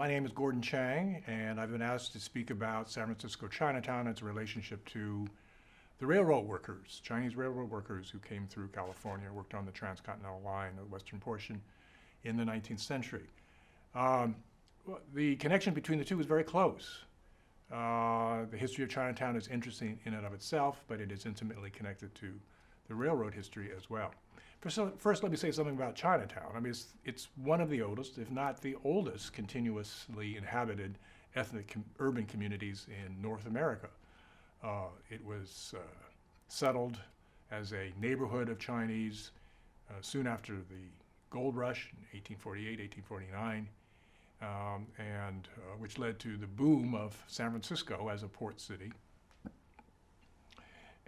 My name is Gordon Chang, and I've been asked to speak about San Francisco Chinatown and its relationship to the railroad workers, Chinese railroad workers who came through California, worked on the transcontinental line, the western portion, in the 19th century. The connection between the two is very close. The history of Chinatown is interesting in and of itself, but it is intimately connected to the railroad history as well. First, let me say something about Chinatown. I mean, it's one of the oldest, if not the oldest, continuously inhabited ethnic urban communities in North America. It was settled as a neighborhood of Chinese soon after the gold rush in 1848, 1849, which led to the boom of San Francisco as a port city.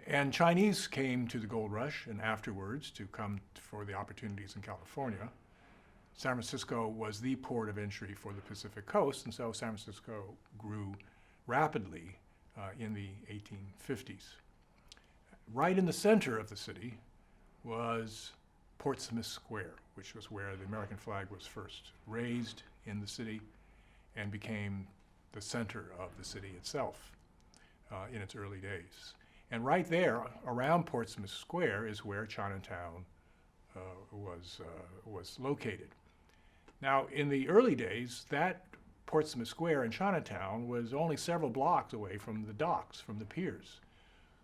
And Chinese came to the gold rush and afterwards to come for the opportunities in California. San Francisco was the port of entry for the Pacific coast, and so San Francisco grew rapidly in the 1850s. Right in the center of the city was Portsmouth Square, which was where the American flag was first raised in the city and became the center of the city itself in its early days. And right there, around Portsmouth Square, is where Chinatown was located. Now, in the early days, that Portsmouth Square in Chinatown was only several blocks away from the docks, from the piers.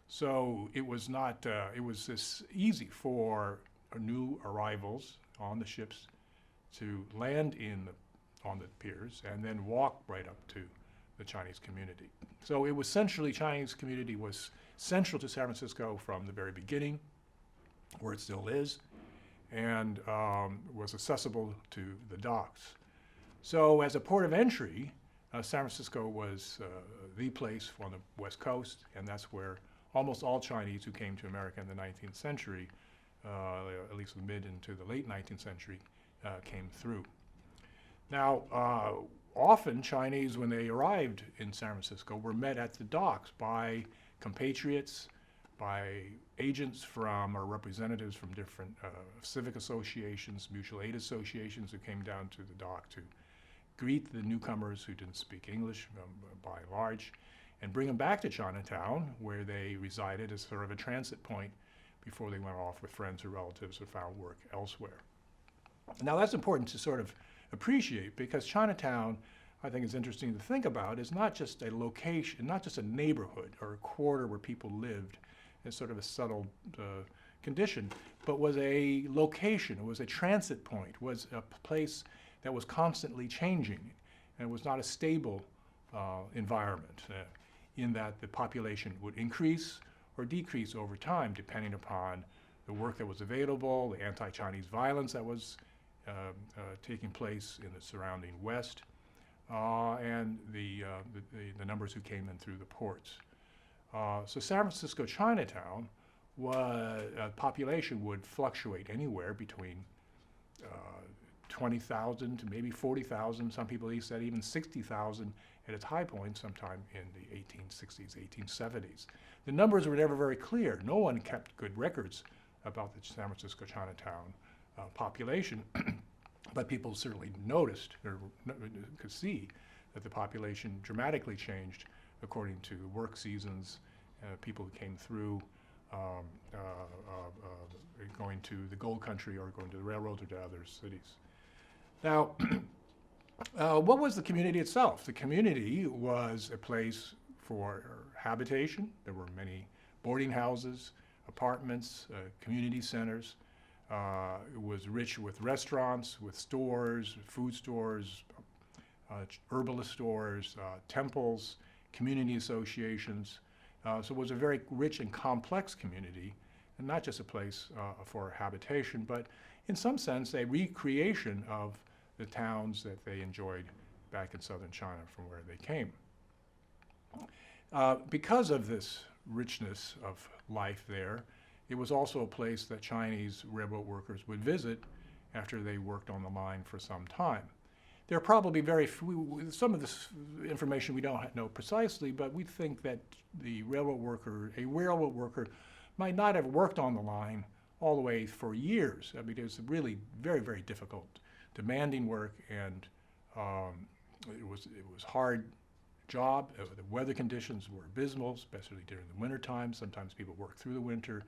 So it was not, it was this easy for new arrivals on the ships to land on the piers and then walk right up to the Chinese community. So it was centrally, Chinese community was central to San Francisco from the very beginning, where it still is, and was accessible to the docks. So as a port of entry, San Francisco was the place on the West Coast, and that's where almost all Chinese who came to America in the 19th century, at least the mid into the late 19th century, came through. Now, often Chinese, when they arrived in San Francisco, were met at the docks by compatriots, by agents from or representatives from different civic associations, mutual aid associations who came down to the dock to greet the newcomers who didn't speak English by and large, and bring them back to Chinatown, where they resided as sort of a transit point before they went off with friends or relatives or found work elsewhere. Now that's important to sort of appreciate, because Chinatown, I think, is interesting to think about, is not just a location, not just a neighborhood or a quarter where people lived in sort of a settled condition, but was a location, it was a transit point, was a place that was constantly changing, and was not a stable environment in that the population would increase or decrease over time depending upon the work that was available, the anti-Chinese violence that was taking place in the surrounding West, and the numbers who came in through the ports. So San Francisco Chinatown population would fluctuate anywhere between 20,000 to maybe 40,000. Some people said even 60,000 at its high point sometime in the 1860s, 1870s. The numbers were never very clear. No one kept good records about the San Francisco Chinatown population, but people certainly noticed or could see that the population dramatically changed according to work seasons, people who came through going to the gold country or going to the railroads or to other cities. Now, what was the community itself? The community was a place for habitation. There were many boarding houses, apartments, community centers. It was rich with restaurants, with stores, food stores, herbalist stores, temples, community associations. So it was a very rich and complex community, and not just a place for habitation, but in some sense a recreation of the towns that they enjoyed back in southern China from where they came. Because of this richness of life there, it was also a place that Chinese railroad workers would visit after they worked on the line for some time. There are probably very few, some of this information we don't know precisely, but we think that a railroad worker might not have worked on the line all the way for years. I mean, it was really very, very difficult, demanding work, and it was hard job. The weather conditions were abysmal, especially during the winter time. Sometimes people worked through the winter.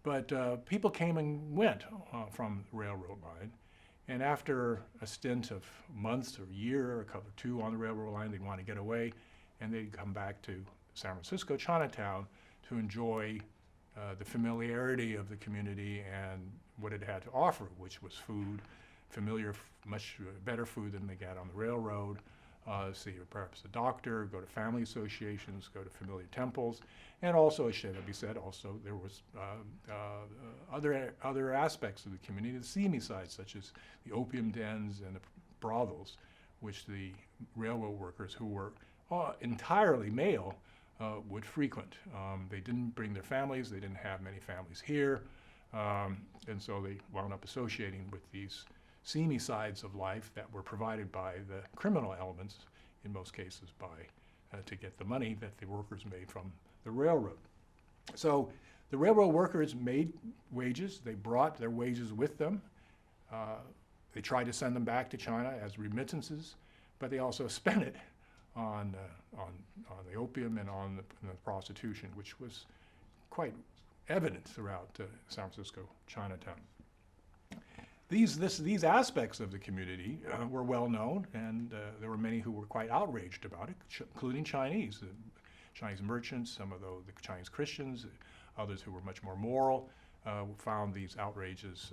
But people came and went from the railroad line. And after a stint of months or a year or a couple or two on the railroad line, they'd want to get away, and they'd come back to San Francisco Chinatown to enjoy the familiarity of the community and what it had to offer, which was food, familiar, much better food than they got on the railroad. See perhaps a doctor, go to family associations, go to familiar temples, and also, it should be said, also there was other aspects of the community, the seamy side, such as the opium dens and the brothels, which the railroad workers, who were entirely male, would frequent. They didn't bring their families, they didn't have many families here, and so they wound up associating with these seamy sides of life that were provided by the criminal elements, in most cases to get the money that the workers made from the railroad. So the railroad workers made wages. They brought their wages with them. They tried to send them back to China as remittances, but they also spent it on the opium and on the prostitution, which was quite evident throughout San Francisco Chinatown. These aspects of the community were well known, and there were many who were quite outraged about it, including Chinese merchants, some of the Chinese Christians, others who were much more moral, found these outrages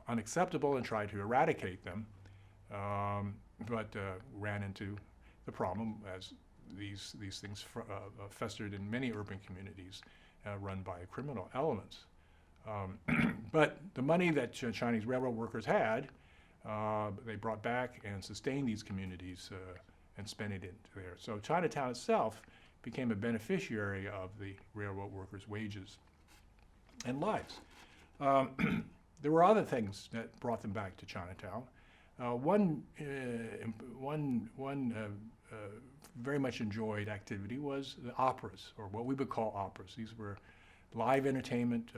unacceptable and tried to eradicate them, but ran into the problem as these things festered in many urban communities run by criminal elements. But the money that Chinese railroad workers had, they brought back and sustained these communities and spent it there. So Chinatown itself became a beneficiary of the railroad workers' wages and lives. There were other things that brought them back to Chinatown. One very much enjoyed activity was the operas, or what we would call operas. These were live entertainment.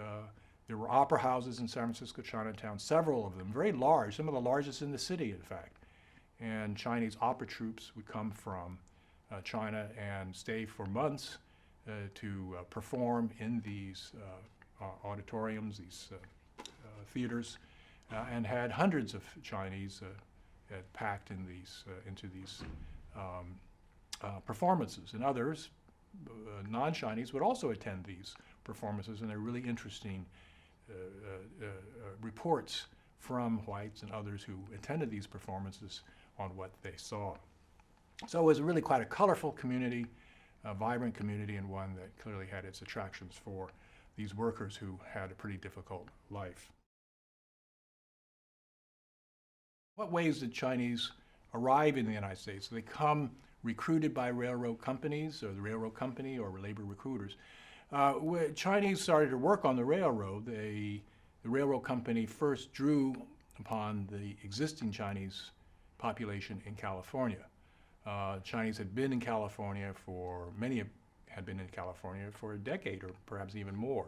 There were opera houses in San Francisco Chinatown, several of them, very large, some of the largest in the city, in fact. And Chinese opera troupes would come from China and stay for months to perform in these auditoriums, these theaters, and had hundreds of Chinese packed in into these performances. And others, non-Chinese, would also attend these performances, and they're really interesting reports from whites and others who attended these performances on what they saw. So it was really quite a colorful community, a vibrant community, and one that clearly had its attractions for these workers who had a pretty difficult life. What ways did Chinese arrive in the United States? They come recruited by railroad companies, or the railroad company, or labor recruiters. When Chinese started to work on the railroad, the railroad company first drew upon the existing Chinese population in California. Chinese had been in California many had been in California for a decade or perhaps even more.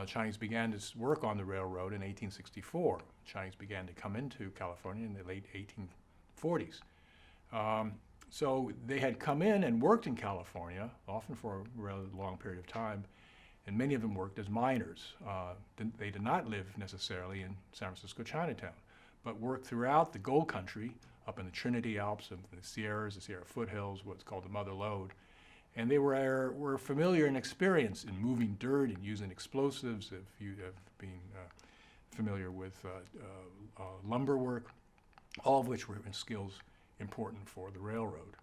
Chinese began to work on the railroad in 1864. Chinese began to come into California in the late 1840s. So they had come in and worked in California, often for a rather long period of time, and many of them worked as miners. They did not live necessarily in San Francisco Chinatown, but worked throughout the gold country, up in the Trinity Alps and the Sierras, the Sierra foothills, what's called the Mother Lode. And they were familiar and experienced in moving dirt and using explosives, if you have been familiar with lumber work, all of which were skills important for the railroad.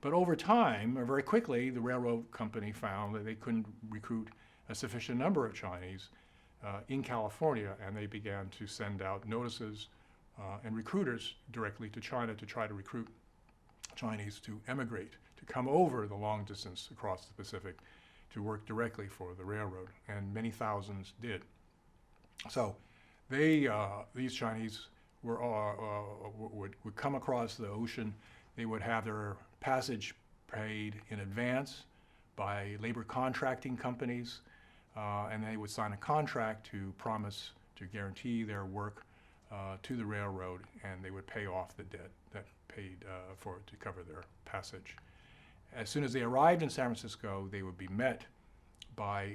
But over time, or very quickly, the railroad company found that they couldn't recruit a sufficient number of Chinese in California, and they began to send out notices and recruiters directly to China to try to recruit Chinese to emigrate, to come over the long distance across the Pacific to work directly for the railroad, and many thousands did. So these Chinese would come across the ocean. They would have their passage paid in advance by labor contracting companies, and they would sign a contract to promise to guarantee their work to the railroad, and they would pay off the debt that paid to cover their passage. As soon as they arrived in San Francisco, they would be met by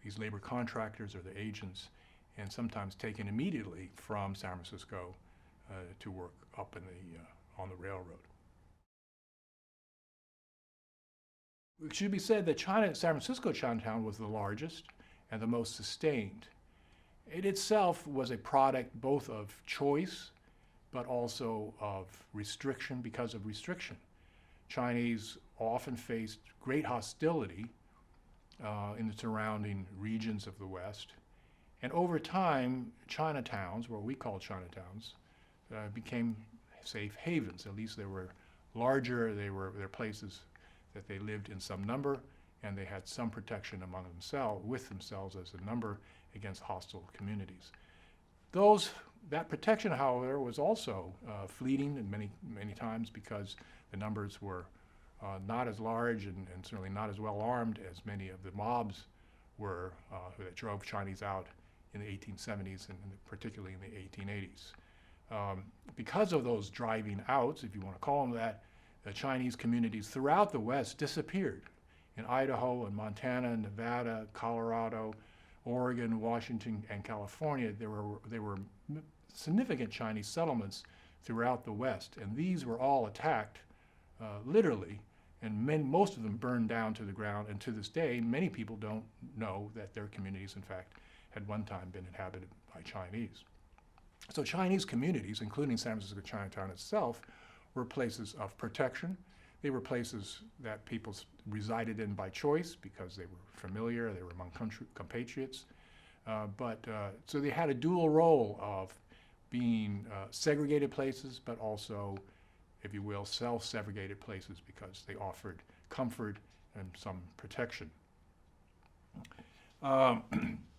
these labor contractors or the agents, and sometimes taken immediately from San Francisco to work up in on the railroad. It should be said that San Francisco Chinatown was the largest and the most sustained. It itself was a product both of choice, but also of restriction because of restriction. Chinese often faced great hostility in the surrounding regions of the West. And over time, Chinatowns, what we call Chinatowns, became safe havens. At least they were larger, they're places that they lived in some number, and they had some protection among themselves, with themselves as a number against hostile communities. That protection, however, was also fleeting and many times because the numbers were not as large and certainly not as well armed as many of the mobs were that drove Chinese out in the 1870s and particularly in the 1880s. Because of those driving outs, if you want to call them that, the Chinese communities throughout the West disappeared. In Idaho and Montana, Nevada, Colorado, Oregon, Washington, and California, there were significant Chinese settlements throughout the West, and these were all attacked literally, and most of them burned down to the ground, and to this day, many people don't know that their communities, in fact, had one time been inhabited by Chinese. So Chinese communities, including San Francisco Chinatown itself, were places of protection. They were places that people resided in by choice because they were familiar, they were among compatriots. So they had a dual role of being segregated places, but also, if you will, self-segregated places because they offered comfort and some protection.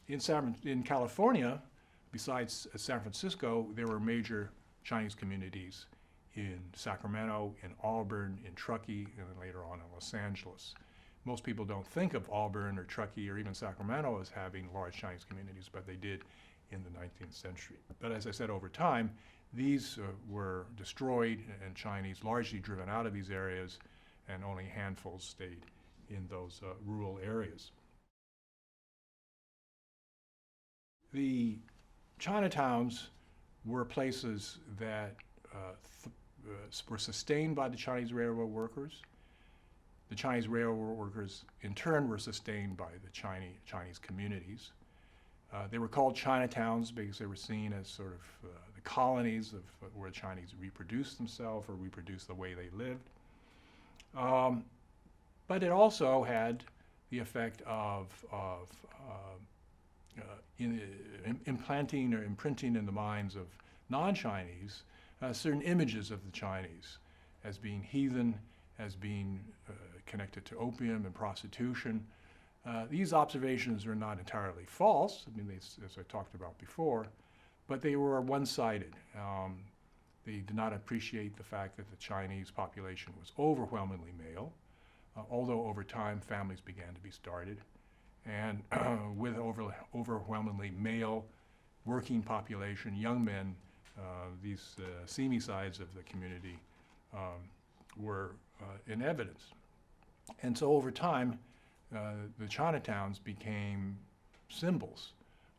In California, besides San Francisco, there were major Chinese communities in Sacramento, in Auburn, in Truckee, and then later on in Los Angeles. Most people don't think of Auburn or Truckee or even Sacramento as having large Chinese communities, but they did in the 19th century. But as I said, over time, these were destroyed and Chinese largely driven out of these areas, and only handfuls stayed in those rural areas. The Chinatowns were places that were sustained by the Chinese railroad workers. The Chinese railroad workers, in turn, were sustained by the Chinese communities. They were called Chinatowns because they were seen as sort of the colonies of where Chinese reproduced themselves or reproduced the way they lived. But it also had the effect of implanting or imprinting in the minds of non-Chinese certain images of the Chinese as being heathen, as being connected to opium and prostitution. These observations are not entirely false, I mean, as I talked about before, but they were one-sided. They did not appreciate the fact that the Chinese population was overwhelmingly male, although over time families began to be started. And with overwhelmingly male working population, young men, these seamy sides of the community were in evidence. And so over time, the Chinatowns became symbols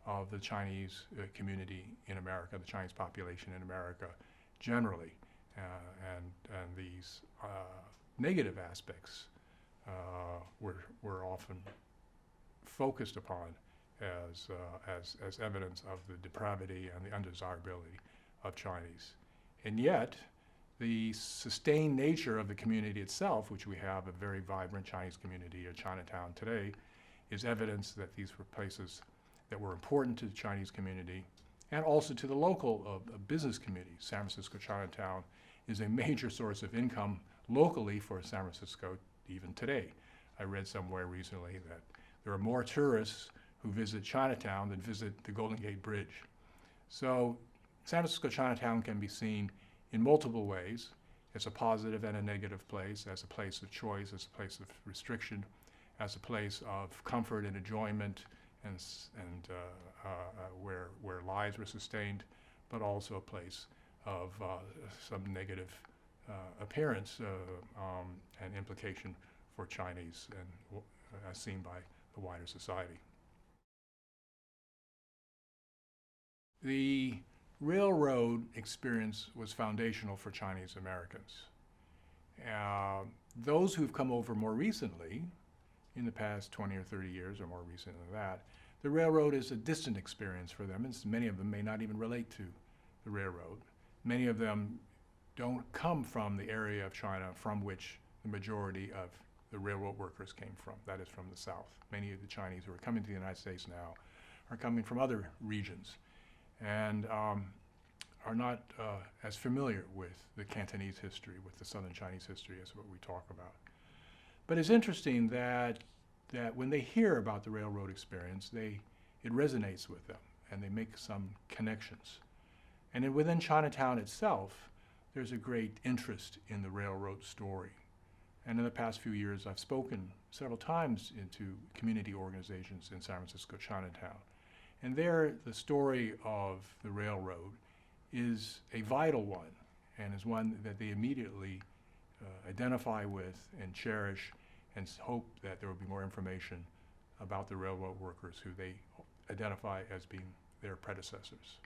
of the Chinese community in America, the Chinese population in America generally. And these negative aspects were often focused upon as evidence of the depravity and the undesirability of Chinese. And yet, the sustained nature of the community itself, which we have a very vibrant Chinese community in Chinatown today, is evidence that these were places that were important to the Chinese community and also to the local business community. San Francisco Chinatown is a major source of income locally for San Francisco even today. I read somewhere recently that there are more tourists who visit Chinatown than visit the Golden Gate Bridge. So San Francisco Chinatown can be seen in multiple ways, as a positive and a negative place, as a place of choice, as a place of restriction, as a place of comfort and enjoyment, and where lives were sustained, but also a place of some negative appearance and implication for Chinese and as seen by the wider society. The railroad experience was foundational for Chinese Americans. Those who've come over more recently, in the past 20 or 30 years or more recent than that, the railroad is a distant experience for them, and many of them may not even relate to the railroad. Many of them don't come from the area of China from which the majority of the railroad workers came from, that is from the South. Many of the Chinese who are coming to the United States now are coming from other regions and are not as familiar with the Cantonese history, with the Southern Chinese history as what we talk about. But it's interesting that when they hear about the railroad experience, it resonates with them and they make some connections. And then within Chinatown itself, there's a great interest in the railroad story. And in the past few years, I've spoken several times into community organizations in San Francisco Chinatown. And there, the story of the railroad is a vital one and is one that they immediately identify with and cherish and hope that there will be more information about the railroad workers who they identify as being their predecessors.